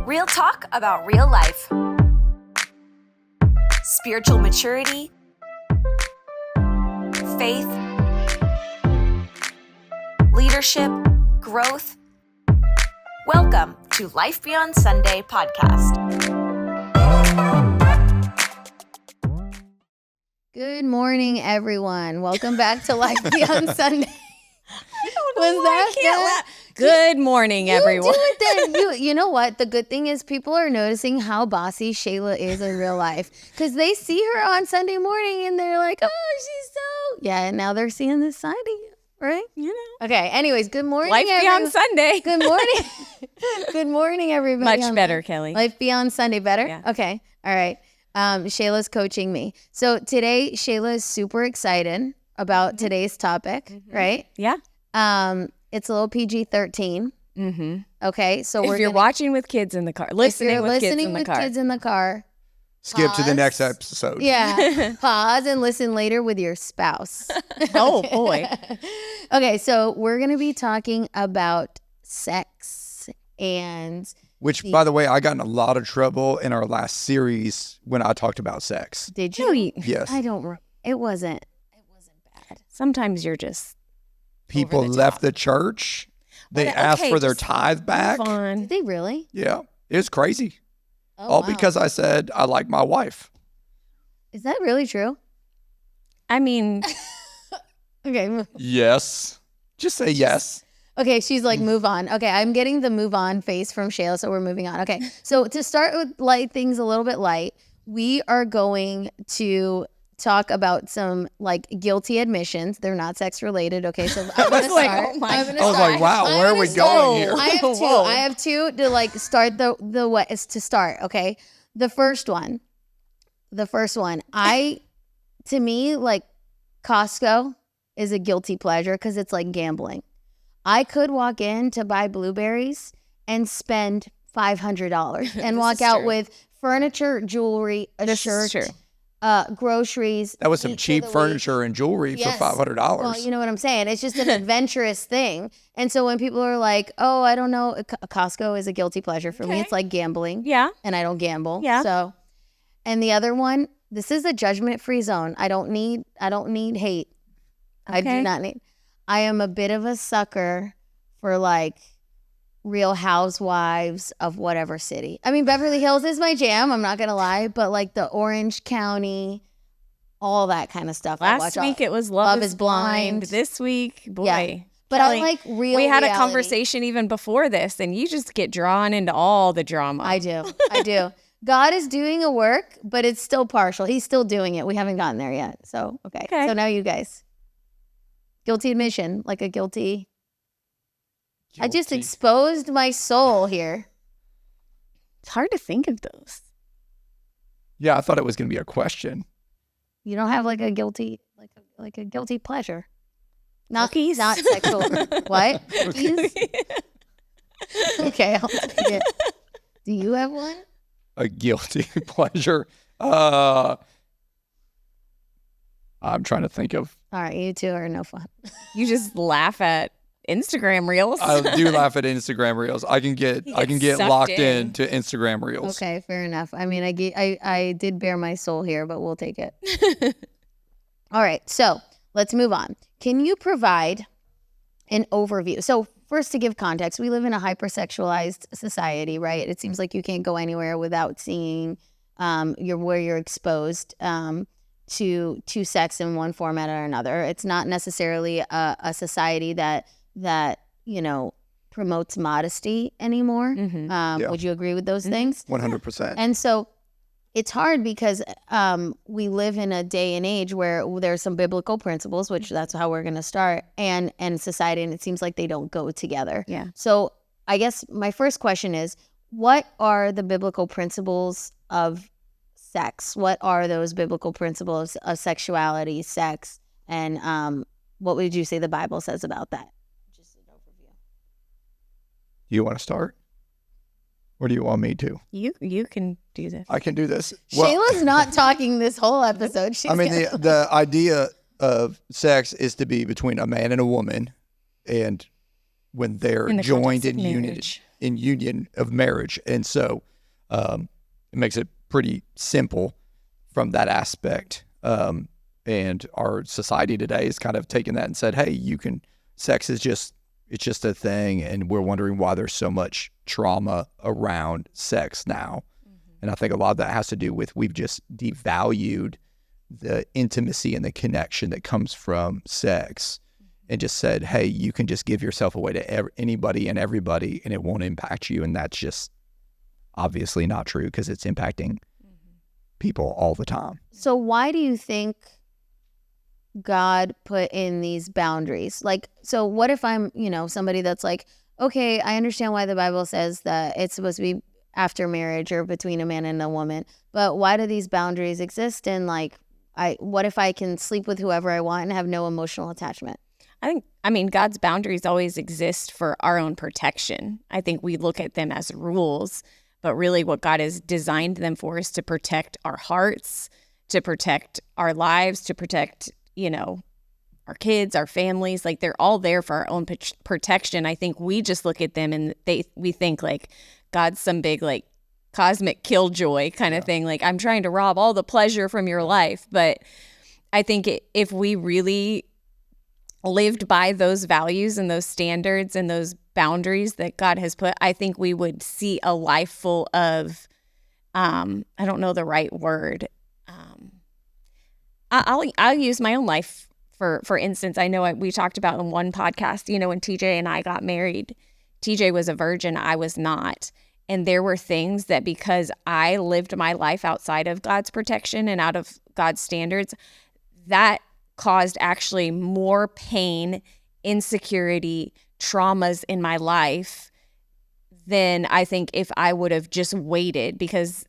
Real talk about real life. Spiritual maturity. Faith. Leadership. Growth. Welcome to Life Beyond Sunday podcast. Good morning, everyone. Welcome back to Life Beyond Sunday. Was that Good morning, everyone. You do it then. You know what? The good thing is people are noticing how bossy Shayla is in real life because they see her on Sunday morning and they're like, oh, she's so... Yeah, and now they're seeing this side of you, right? You know. Okay, anyways, good morning, Life Beyond Sunday. Good morning. Good morning, everybody. Much better, Kelly. Life Beyond Sunday. Better? Yeah. Okay, all right. Shayla's coaching me. So today, Shayla is super excited about today's topic, right? Yeah. It's a little PG-13. Mm-hmm. Okay, so If you're watching with kids in the car, listening with kids in the car. Skip to the Pause. next episode. Yeah, pause and listen later with your spouse. Oh, boy. Okay, so we're going to be talking about sex and... Which, by the way, I got in a lot of trouble in our last series when I talked about sex. Did you? No, Yes. It wasn't bad. sometimes you're just People over the left top. the church. They Well, asked okay, for their just tithe back. move on. Did they really? Yeah. It was crazy. Oh, All wow. because I said I like my wife. Is that really true? I mean, Okay. Yes. Just say yes. Okay, she's like, move on. Okay, I'm getting the move on face from Shayla, so we're moving on. Okay, so to start with light things a little bit light, we are going to talk about some like guilty admissions. They're not sex related. Okay, so I'm gonna like, start. oh my I'm gonna I was start. like, wow, I'm where are gonna we start. going here? I have two. Whoa. I have two to like start the what is to start. Okay, the first one, to me, like Costco is a guilty pleasure because it's like gambling. I could walk in to buy blueberries and spend $500 and This walk is out true. with furniture, jewelry, a This shirt, is true. groceries. That was some each cheap of the week. furniture and jewelry Yes. for $500. Well, you know what I'm saying? It's just an adventurous thing. And so when people are like, oh, I don't know, Costco is a guilty pleasure for me. Okay. It's like gambling. Yeah. And I don't gamble. Yeah. So, and the other one, this is a judgment-free zone. I don't need hate. I do Okay. not need. I am a bit of a sucker for like Real Housewives of whatever city. I mean, Beverly Hills is my jam. I'm not going to lie. But like the Orange County, all that kind of stuff. I watch Last week all. it was Love is Blind. Blind. This week, boy. Yeah. But Kelly, I like real we had a reality. conversation even before this, and you just get drawn into all the drama. I do. God is doing a work, but it's still partial. He's still doing it. We haven't gotten there yet. So, okay. Okay. So now you guys. Guilty admission, like a guilty. I just Guilty. exposed my soul here. It's hard to think of those. Yeah, I thought it was going to be a question. You don't have like a guilty, like a guilty pleasure. Not Cookies? not sexual. What? Cookies? Okay, I'll take it. Do you have one? A guilty pleasure. I'm trying to think of. All right, you two are no fun. You just laugh at Instagram reels. I do laugh at Instagram Reels. I can get sucked locked in. in to Instagram Reels. Okay, fair enough. I mean, I did bare my soul here, but we'll take it. All right, so let's move on. Can you provide an overview? So first, to give context, we live in a hypersexualized society, right? It seems like you can't go anywhere without seeing where you're exposed to sex in one format or another. It's not necessarily a society that promotes modesty anymore. Mhm. Yeah. Would you agree with those things? 100%. And so it's hard because we live in a day and age where there's some biblical principles, which that's how we're going to start, and society, and it seems like they don't go together. Yeah. So I guess my first question is, what are the biblical principles of sex? What are those biblical principles of sexuality, sex, and what would you say the Bible says about that? Just an overview. You want to start? Or do you want me to? You can do this. I can do this. Shayla's not talking this whole episode. She's I mean, gonna- the idea of sex is to be between a man and a woman, and when they're In the joined context in of unity. marriage. in union of marriage. And so it makes it pretty simple from that aspect. And our society today has kind of taken that and said, hey, sex is it's just a thing. And we're wondering why there's so much trauma around sex now. And I think a lot of that has to do with we've just devalued the intimacy and the connection that comes from sex and just said, hey, you can just give yourself away to anybody and everybody and it won't impact you. And that's just obviously not true because it's impacting people all the time. So why do you think God put in these boundaries? Like, so what if I'm, somebody that's like, okay, I understand why the Bible says that it's supposed to be after marriage or between a man and a woman, but why do these boundaries exist? And like, what if I can sleep with whoever I want and have no emotional attachment? I mean, God's boundaries always exist for our own protection. I think we look at them as rules, but really what God has designed them for is to protect our hearts, to protect our lives, to protect, our kids, our families. Like they're all there for our own protection. I think we just look at them and we think like God's some big like cosmic killjoy kind of thing. Like I'm trying to rob all the pleasure from your life. But I think if we really lived by those values and those standards and those boundaries that God has put, I think we would see a life full of, I don't know the right word. I'll use my own life for instance. I know we talked about in one podcast, when TJ and I got married, TJ was a virgin, I was not. And there were things that because I lived my life outside of God's protection and out of God's standards, that caused actually more pain, insecurity, traumas in my life than I think if I would have just waited, because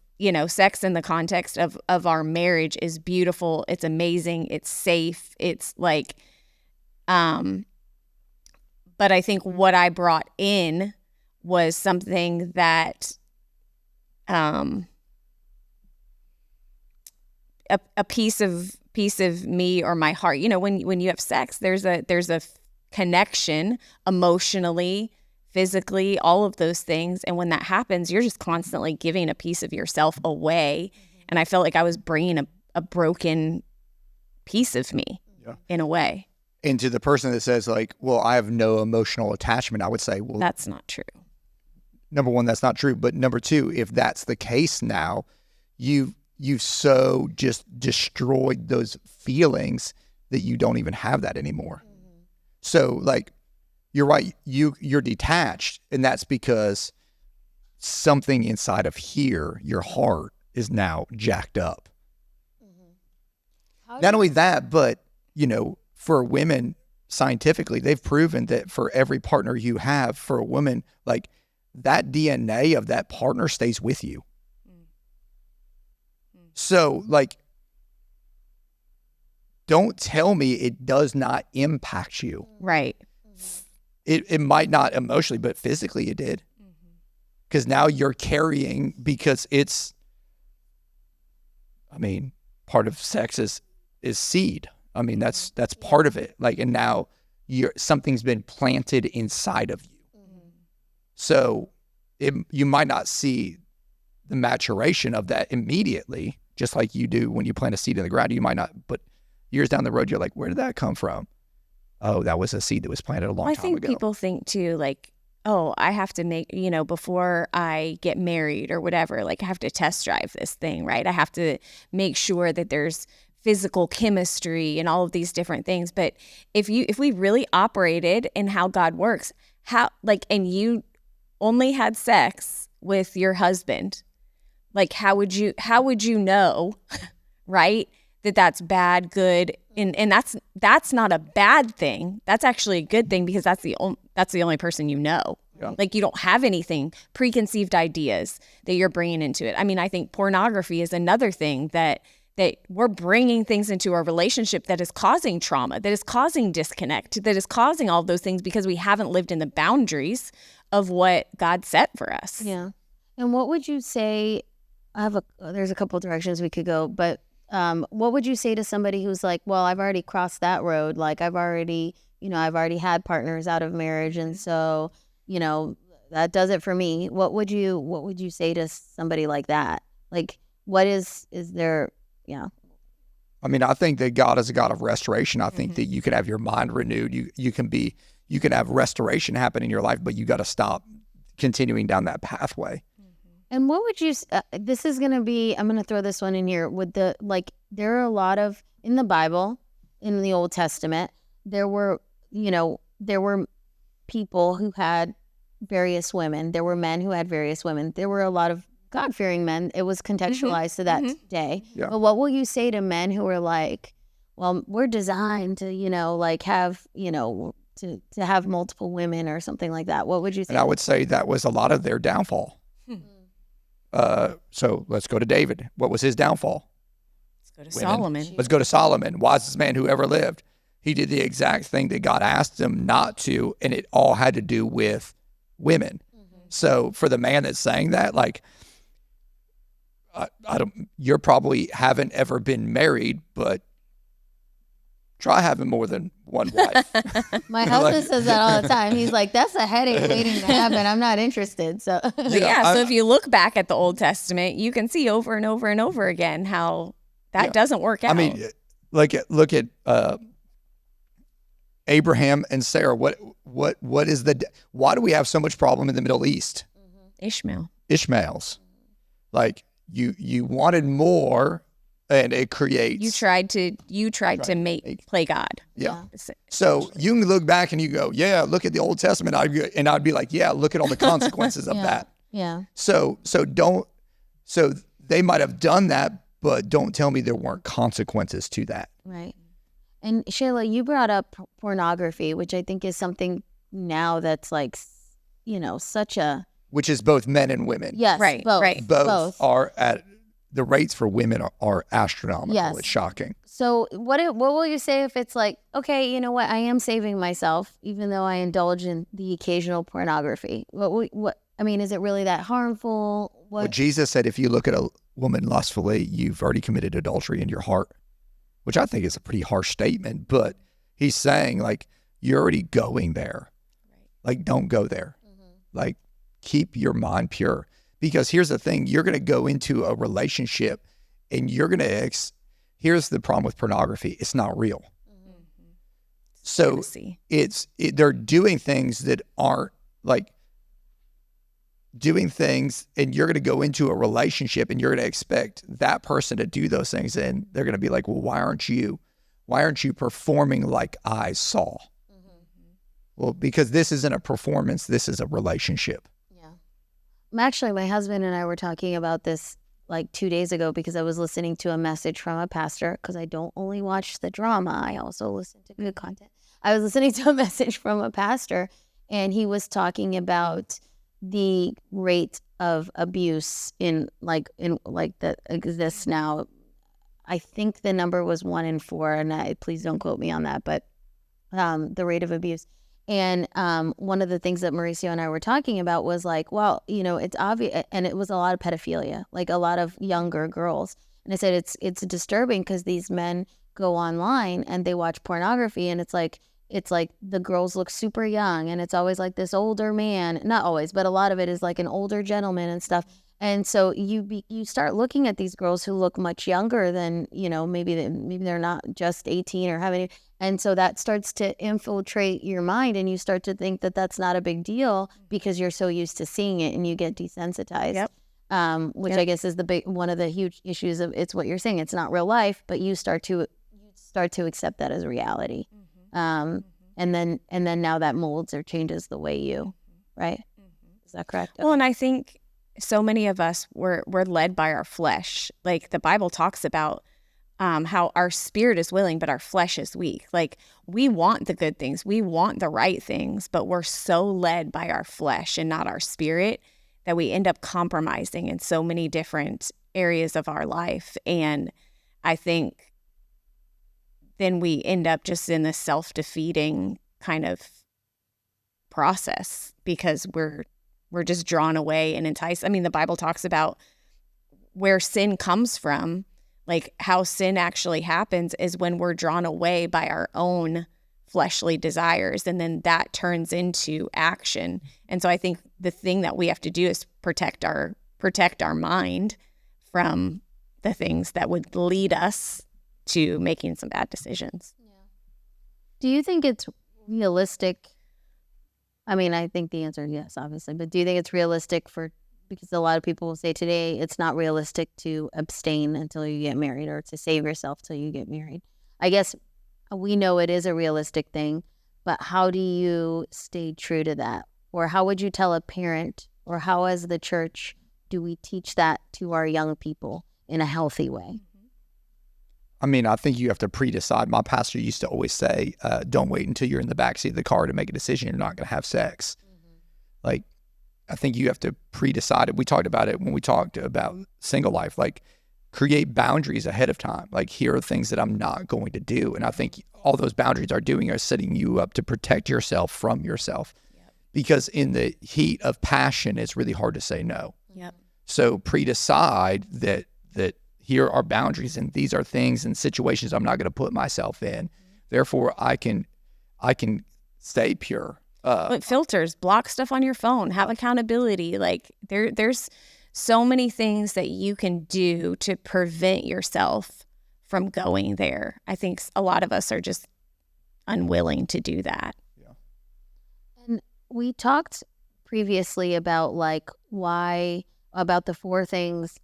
sex in the context of our marriage is beautiful, it's amazing, it's safe, it's like but I think what I brought in was something that a piece of me or my heart. When you have sex, there's a connection emotionally, physically, all of those things. And when that happens, you're just constantly giving a piece of yourself away. And I felt like I was bringing a broken piece of me in a way. And to the person that says like, well, I have no emotional attachment, I would say, well, that's not true. Number one, that's not true. But number two, if that's the case now, you've so just destroyed those feelings that you don't even have that anymore. So like, you're right, you're detached, and that's because something inside of here, your heart, is now jacked up. Not only that, but for women, scientifically, they've proven that for every partner you have, for a woman, like that DNA of that partner stays with you. So like, don't tell me it does not impact you. Right. It might not emotionally, but physically it did. Because now you're carrying, because it's, part of sex is seed. That's part of it. Like, and now something's been planted inside of you. So you might not see the maturation of that immediately, just like you do when you plant a seed in the ground. You might not, but years down the road, you're like, where did that come from? Oh, that was a seed that was planted a long time ago. I think people think too, like, oh, I have to make, before I get married or whatever, like I have to test drive this thing, right? I have to make sure that there's physical chemistry and all of these different things. But if we really operated in how God works, and you only had sex with your husband, like how would you know, right? That's bad, good, and that's not a bad thing. That's actually a good thing, because that's the only person you know. Yeah. Like you don't have anything, preconceived ideas that you're bringing into it. I think pornography is another thing that we're bringing things into our relationship that is causing trauma, that is causing disconnect, that is causing all those things because we haven't lived in the boundaries of what God set for us. Yeah. And what would you say? There's a couple directions we could go, but what would you say to somebody who's like, well, I've already crossed that road. Like I've already had partners out of marriage. And so, that does it for me. What would you say to somebody like that? Like, what is there? Yeah. I mean, I think that God is a God of restoration. I think that you can have your mind renewed. You can have restoration happen in your life, but you got to stop continuing down that pathway. And what would you? This is gonna be. I'm gonna throw this one in here. With the there are a lot of in the Bible, in the Old Testament, there were people who had various women. There were men who had various women. There were a lot of God-fearing men. It was contextualized to that day. Yeah. But what will you say to men who are like, well, we're designed to, have, to have multiple women or something like that? What would you say? And I would say that was a lot of their downfall. So let's go to David. What was his downfall? Let's go to Women. Solomon. Let's go to Solomon, wisest man who ever lived. He did the exact thing that God asked him not to, and it all had to do with women. So for the man that's saying that, like, you're probably haven't ever been married, but try having more than one wife. My husband says that all the time. He's like, that's a headache waiting to happen. I'm not interested. So So if you look back at the Old Testament, you can see over and over and over again how that doesn't work out. I mean, look at Abraham and Sarah. What is why do we have so much problem in the Middle East? Ishmaels. Like you wanted more, and it creates. You tried to play God. Yeah. So you can look back and you go, yeah, look at the Old Testament. I'd be like, yeah, look at all the consequences of that. Yeah. So they might have done that, but don't tell me there weren't consequences to that. Right. And Shayla, you brought up pornography, which I think is something now that's like, such a. Which is both men and women. Yes. Right. Both. Right. Both are at the rates for women are astronomical. Yes. It's shocking. So what will you say if it's like, okay, you know what, I am saving myself, even though I indulge in the occasional pornography? Is it really that harmful? Well, Jesus said, if you look at a woman lustfully, you've already committed adultery in your heart, which I think is a pretty harsh statement. But he's saying, like, you're already going there. Right. Like, don't go there. Like, keep your mind pure. Because here's the thing, you're going to go into a relationship and you're going to, here's the problem with pornography, it's not real. So they're doing things that aren't like doing things, and you're going to go into a relationship and you're going to expect that person to do those things. And they're going to be like, well, why aren't you performing like I saw? Well, because this isn't a performance, this is a relationship. Actually, my husband and I were talking about this like 2 days ago because I was listening to a message from a pastor, because I don't only watch the drama, I also listen to good content. I was listening to a message from a pastor, and he was talking about the rate of abuse that exists now. I think the number was 1 in 4, and please don't quote me on that, but the rate of abuse. And one of the things that Mauricio and I were talking about was like, well, it's obvious, and it was a lot of pedophilia, like a lot of younger girls. And I said, it's disturbing because these men go online and they watch pornography, and it's like the girls look super young, and it's always like this older man, not always, but a lot of it is like an older gentleman and stuff. And so you start looking at these girls who look much younger than, maybe they're not just 18 or having, and so that starts to infiltrate your mind, and you start to think that that's not a big deal because you're so used to seeing it, and you get desensitized. Yep. Which I guess is one of the huge issues of it's what you're saying. It's not real life, but you start to accept that as reality. And then now that molds or changes the way you, right? Is that correct? Well, and I think so many of us we're led by our flesh. Like the Bible talks about how our spirit is willing, but our flesh is weak. Like we want the good things, we want the right things, but we're so led by our flesh and not our spirit that we end up compromising in so many different areas of our life. And I think then we end up just in this self-defeating kind of process because we're just drawn away and enticed. I mean, the Bible talks about where sin comes from, like how sin actually happens is when we're drawn away by our own fleshly desires, and then that turns into action. And so I think the thing that we have to do is protect our mind from the things that would lead us to making some bad decisions. Do you think it's realistic? I mean, I think the answer is yes, obviously. But do you think it's realistic because a lot of people will say today it's not realistic to abstain until you get married or to save yourself till you get married. I guess we know it is a realistic thing, but how do you stay true to that? Or how would you tell a parent, or how as the church do we teach that to our young people in a healthy way? I mean, I think you have to pre-decide. My pastor used to always say, don't wait until you're in the backseat of the car to make a decision you're not going to have sex. Like, I think you have to pre-decide it. We talked about it when we talked about single life, like create boundaries ahead of time. Like, here are things that I'm not going to do. And I think all those boundaries are doing are setting you up to protect yourself from yourself. Yep. Because in the heat of passion, it's really hard to say no. Yep. So pre-decide that here are boundaries and these are things and situations I'm not going to put myself in. Therefore, I can stay pure. But filters, block stuff on your phone, have accountability. Like there's so many things that you can do to prevent yourself from going there. I think a lot of us are just unwilling to do that. Yeah. And we talked previously about about the 4 things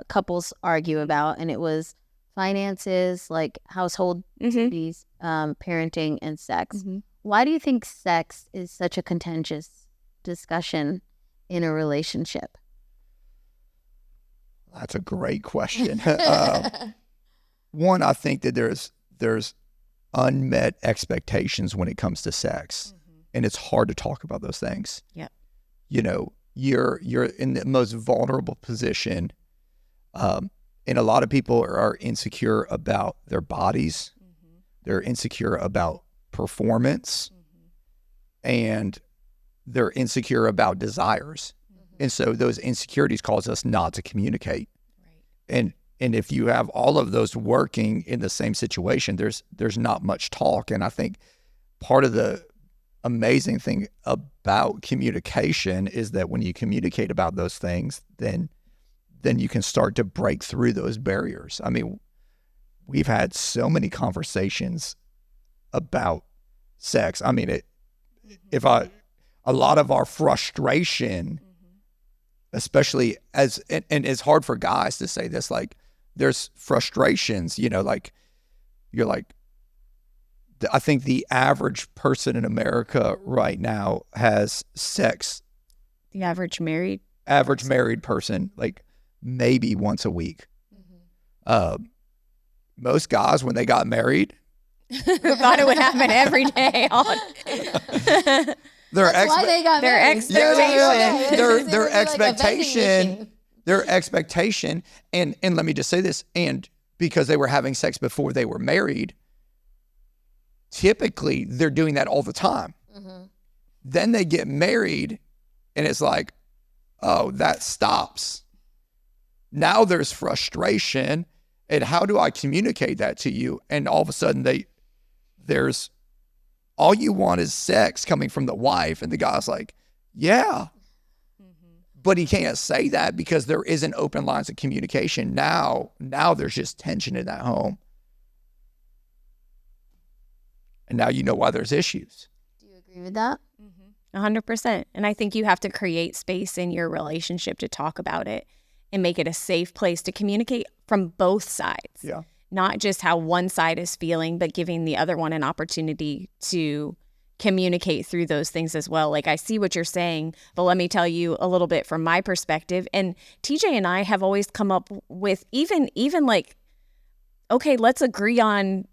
couples argue about, and it was finances, like household duties, parenting, and sex. Mm-hmm. Why do you think sex is such a contentious discussion in a relationship? That's a great question. One, I think that there's unmet expectations when it comes to sex, and it's hard to talk about those things. Yeah, you're in the most vulnerable position, and a lot of people are insecure about their bodies. They're insecure about performance, and they're insecure about desires. And so those insecurities cause us not to communicate. Right. And if you have all of those working in the same situation, there's not much talk. And I think part of the amazing thing about communication is that when you communicate about those things, then you can start to break through those barriers. I mean, we've had so many conversations about sex. I mean, a lot of our frustration, especially and it's hard for guys to say this, like there's frustrations, like you're like, I think the average person in America right now has sex. The average married person, like maybe once a week. Most guys, when they got married, thought it would happen every day. That's why they got married. Their expectation, and let me just say this, and because they were having sex before they were married, typically they're doing that all the time. Then they get married and it's like, oh, that stops. Now there's frustration, and how do I communicate that to you? And all of a sudden there's all you want is sex coming from the wife, and the guy's like, yeah. But he can't say that because there isn't open lines of communication. Now there's just tension in that home. And now you know why there's issues. Do you agree with that? 100%. And I think you have to create space in your relationship to talk about it and make it a safe place to communicate from both sides. Yeah. Not just how one side is feeling, but giving the other one an opportunity to communicate through those things as well. Like, I see what you're saying, but let me tell you a little bit from my perspective. And TJ and I have always come up with even like, okay, let's agree on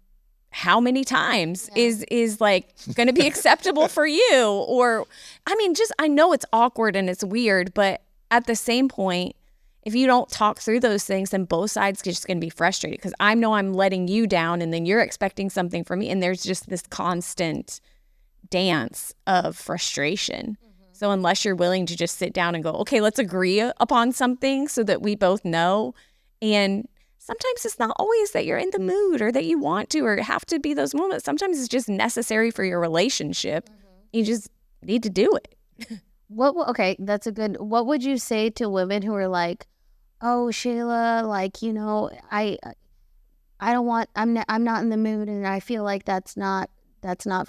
how many times is like going to be acceptable for you. Or, I mean, I know it's awkward and it's weird, but at the same point, if you don't talk through those things, then both sides are just going to be frustrated, because I know I'm letting you down and then you're expecting something from me. And there's just this constant dance of frustration. So unless you're willing to just sit down and go, okay, let's agree upon something so that we both know. And sometimes it's not always that you're in the mood or that you want to or have to be those moments. Sometimes it's just necessary for your relationship. You just need to do it. Okay, that's a good. What would you say to women who are like, "Oh, Shayla, like, you know, I don't want. I'm not in the mood, and I feel like that's not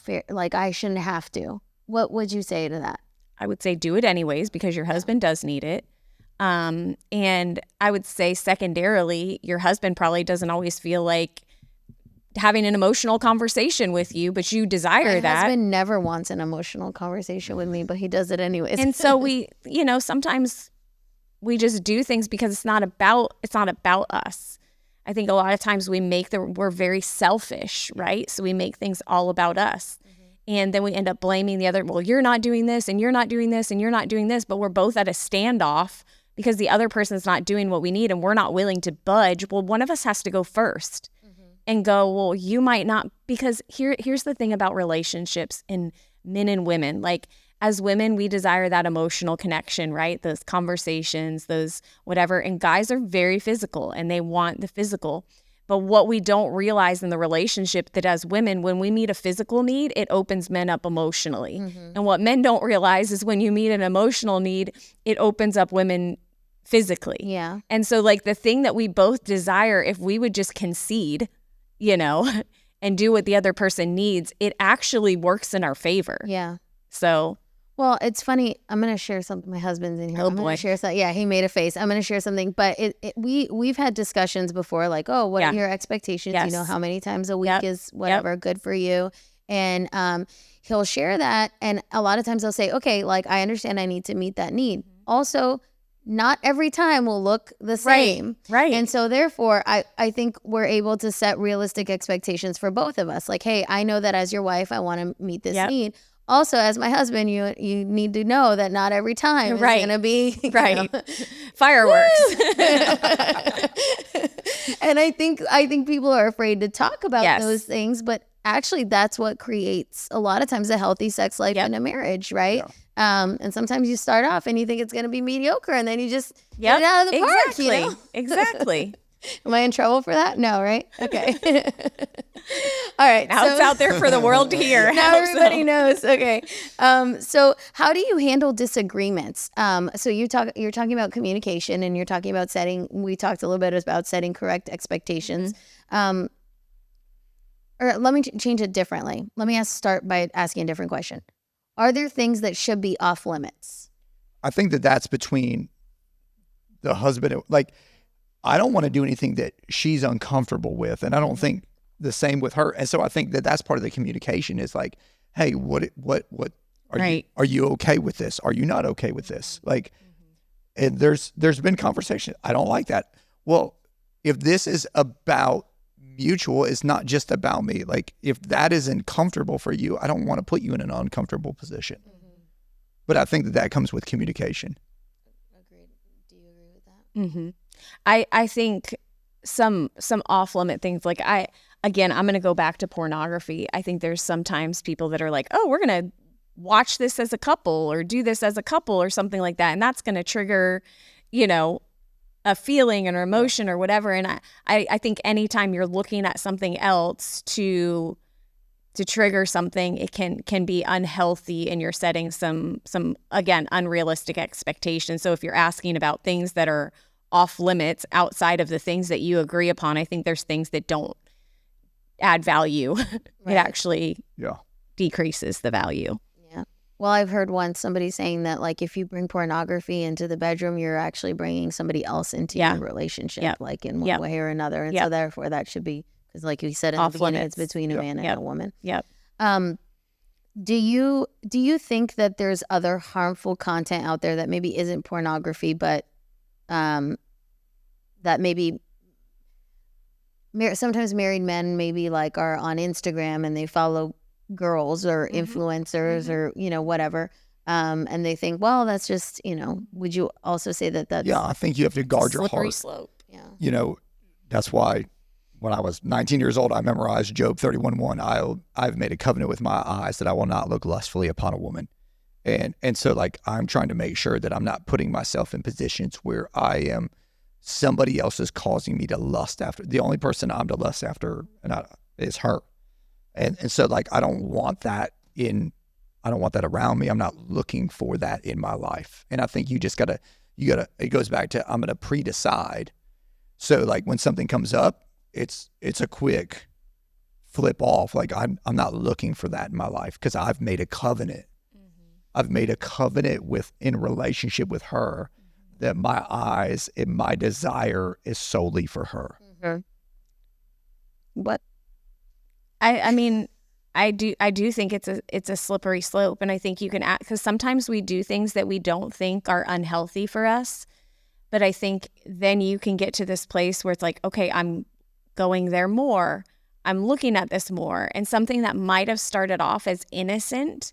fair. Like, I shouldn't have to." What would you say to that? I would say do it anyways because your husband does need it. And I would say secondarily, your husband probably doesn't always feel like having an emotional conversation with you, but you desire that. My husband never wants an emotional conversation with me, but he does it anyways. And so we, sometimes we just do things because it's not about us. I think a lot of times we're very selfish, right? So we make things all about us. And then we end up blaming the other. Well, you're not doing this and you're not doing this and you're not doing this, but we're both at a standoff because the other person's not doing what we need and we're not willing to budge. Well, one of us has to go first and go, well, you might not, because here's the thing about relationships in men and women. Like, as women, we desire that emotional connection, right? Those conversations, those whatever. And guys are very physical and they want the physical. But what we don't realize in the relationship that as women, when we meet a physical need, it opens men up emotionally. And what men don't realize is when you meet an emotional need, it opens up women physically. Yeah. And so like the thing that we both desire, if we would just concede, and do what the other person needs, it actually works in our favor. Yeah. So. Well, it's funny. I'm going to share something. My husband's in here. Oh, I'm going boy. to share something. Yeah, he made a face. I'm going to share something. But we've had discussions before, like, oh, what are your expectations? Yes. You know, how many times a week is whatever good for you? And he'll share that. And a lot of times he'll say, okay, like, I understand I need to meet that need. Also, not every time will look the same. Right. And so therefore, I think we're able to set realistic expectations for both of us. Like, hey, I know that as your wife, I want to meet this need. Also, as my husband, you need to know that not every time is going to be fireworks. And I think people are afraid to talk about those things, but actually that's what creates a lot of times a healthy sex life in a marriage, right? Yeah. And sometimes you start off and you think it's going to be mediocre, and then you just get it out of the park. You know? Exactly. Am I in trouble for that? No, right? Okay. All right. Now it's out there for the world to hear. Now everybody knows. Okay. So how do you handle disagreements? So you're talking about communication, and you're talking about we talked a little bit about setting correct expectations. Or let me change it differently. Let me start by asking a different question. Are there things that should be off limits? I think that's between the husband. Like, I don't want to do anything that she's uncomfortable with, and I don't think the same with her. And so I think that's part of the communication is like, hey, what are you okay with this? Are you not okay with this? Like, and there's been conversation. I don't like that. Well, if this is about mutual, it's not just about me. Like, if that is uncomfortable for you, I don't want to put you in an uncomfortable position. But I think that comes with communication. Agreed. Do you agree with that? I think some off limit things, like I'm going to go back to pornography. I think there's sometimes people that are like, oh, we're going to watch this as a couple or do this as a couple or something like that. And that's going to trigger, a feeling or emotion or whatever. And I think anytime you're looking at something else to trigger something, it can be unhealthy, and you're setting some again, unrealistic expectations. So if you're asking about things that are off limits outside of the things that you agree upon, I think there's things that don't add value. It actually decreases the value. Yeah. Well, I've heard once somebody saying that, like, if you bring pornography into the bedroom, you're actually bringing somebody else into your relationship, like in one way or another. And so therefore that should be, because like you said in the beginning, it's between a man and a woman. Yep. Do you think that there's other harmful content out there that maybe isn't pornography, but that maybe sometimes married men maybe like are on Instagram and they follow girls or influencers or whatever, and they think, well, that's just would you also say that's I think you have to guard your heart. Slope. That's why when I was 19 years old, I memorized Job 31:1. I've made a covenant with my eyes that I will not look lustfully upon a woman. And so, like, I'm trying to make sure that I'm not putting myself in positions where I am somebody else is causing me to lust after. The only person I'm to lust after is her. And so like, I don't want that around me. I'm not looking for that in my life. And I think you gotta, it goes back to, I'm going to pre-decide. So like when something comes up, it's a quick flip off. Like I'm not looking for that in my life because I've made a covenant. I've made a covenant in relationship with her that my eyes and my desire is solely for her. What? I mean, I do think it's a slippery slope, and I think you can because sometimes we do things that we don't think are unhealthy for us, but I think then you can get to this place where it's like, okay, I'm going there more, I'm looking at this more, and something that might have started off as innocent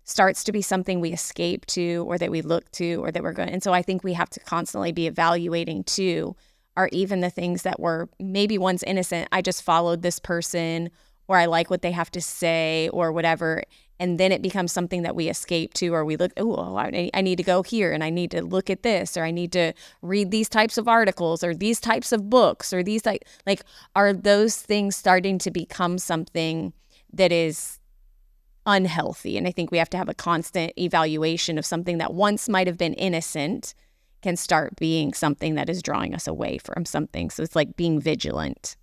starts to be something we escape to, or that we look to, or that we're going. And so I think we have to constantly be evaluating too, are even the things that were maybe once innocent, I just followed this person, or I like what they have to say, or whatever. And then it becomes something that we escape to, or we look, oh, I need to go here and I need to look at this, or I need to read these types of articles or these types of books, or these like are those things starting to become something that is unhealthy? And I think we have to have a constant evaluation of something that once might have been innocent can start being something that is drawing us away from something. So it's like being vigilant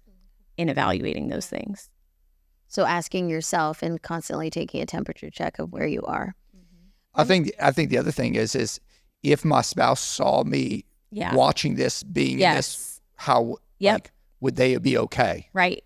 in evaluating those things. So asking yourself and constantly taking a temperature check of where you are. I think the other thing is if my spouse saw me watching this, being in this, how like, would they be okay? Right.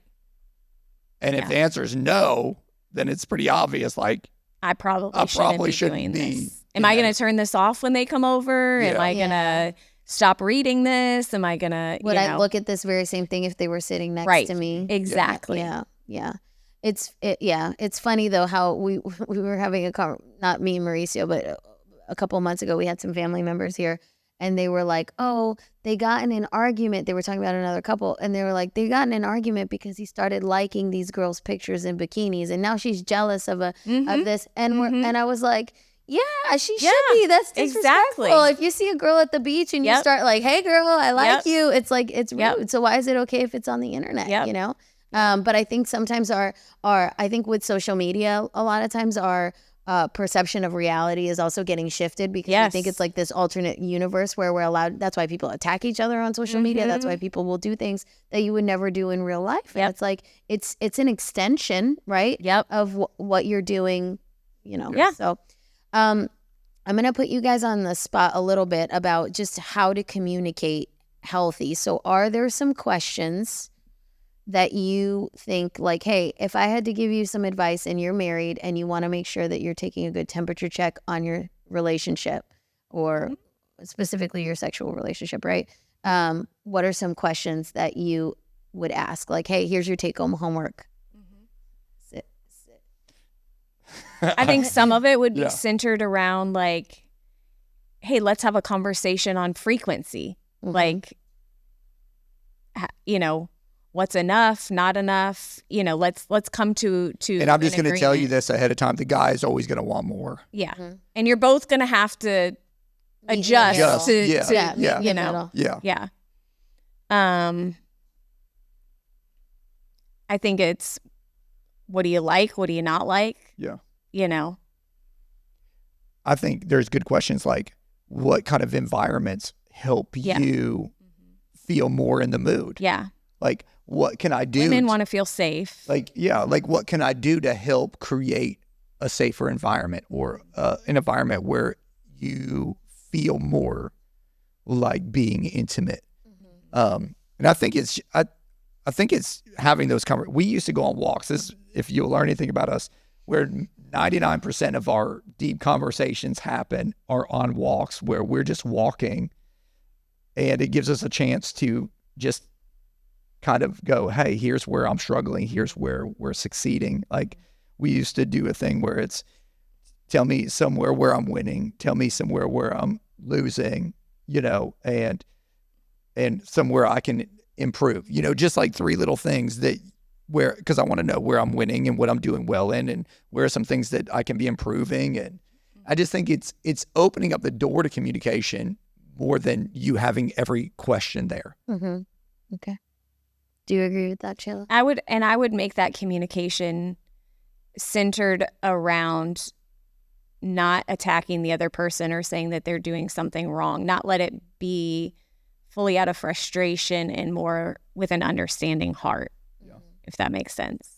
And if the answer is no, then it's pretty obvious. Like I probably shouldn't be doing this. Am I going to turn this off when they come over? Am I going to stop reading this? Am I going to? Would I look at this very same thing if they were sitting next to me? Exactly. Yeah. It's funny though how we were having not me and Mauricio, but a couple months ago we had some family members here, and they were like, oh, they got in an argument. They were talking about another couple, and they were like, they got in an argument because he started liking these girls' pictures in bikinis, and now she's jealous of of this. And and I was like, yeah, she should be. That's disrespectful. Exactly. If you see a girl at the beach and you start like, hey girl, I like you, it's like, it's rude. So why is it okay if it's on the internet? You know? But I think sometimes I think with social media, a lot of times our perception of reality is also getting shifted because I think it's like this alternate universe where we're allowed. That's why people attack each other on social media. That's why people will do things that you would never do in real life. And it's like, it's an extension, right? Of what you're doing, you know? So, I'm going to put you guys on the spot a little bit about just how to communicate healthy. So are there some questions that you think like, hey, if I had to give you some advice and you're married and you want to make sure that you're taking a good temperature check on your relationship or specifically your sexual relationship, right? What are some questions that you would ask? Like, hey, here's your take-home homework. Sit. I think some of it would be centered around like, hey, let's have a conversation on frequency. Like, you know, what's enough, not enough, you know, let's come to and I'm just going to tell you this ahead of time. The guy is always going to want more. Yeah. And you're both going to have to adjust to you know. Yeah. I think it's, what do you like? What do you not like? Yeah. You know? I think there's good questions like, what kind of environments help you feel more in the mood? Yeah. Like, what can I do? Women want to feel safe. Like, like what can I do to help create a safer environment or an environment where you feel more like being intimate? And I think it's having those conversations. We used to go on walks. If you'll learn anything about us, where 99% of our deep conversations are on walks where we're just walking, and it gives us a chance to just kind of go, hey, here's where I'm struggling. Here's where we're succeeding. Like we used to do a thing where it's, tell me somewhere where I'm winning, tell me somewhere where I'm losing, you know, and somewhere I can improve, you know, just like 3 little things because I want to know where I'm winning and what I'm doing well in, and where are some things that I can be improving. And I just think it's opening up the door to communication more than you having every question there. Mm-hmm. Okay. Do you agree with that, Shayla? I would make that communication centered around not attacking the other person or saying that they're doing something wrong. Not let it be fully out of frustration and more with an understanding heart, if that makes sense.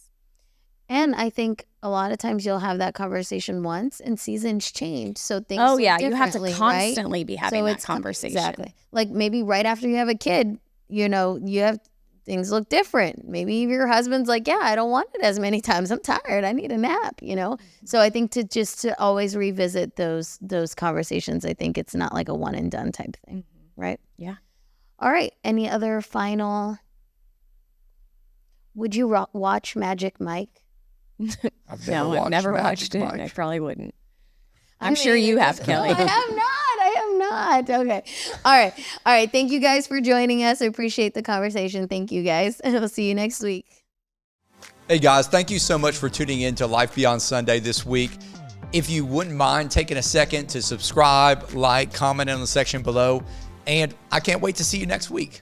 And I think a lot of times you'll have that conversation once and seasons change. So things Oh, look yeah. You have to differently, constantly be having So that it's conversation. Exactly. Like maybe right after you have a kid, you have things look different. Maybe your husband's like, yeah, I don't want it as many times. I'm tired. I need a nap, So I think to always revisit those conversations, I think it's not like a one and done type thing, right? Yeah. All right. Any other final? Would you watch Magic Mike? I've never watched it. Mike. I probably wouldn't. I I'm sure mean, you have, Kelly. I have not. Okay. All right. Thank you guys for joining us. I appreciate the conversation. Thank you guys. And we'll see you next week. Hey guys, thank you so much for tuning in to Life Beyond Sunday this week. If you wouldn't mind taking a second to subscribe, like, comment in the section below, and I can't wait to see you next week.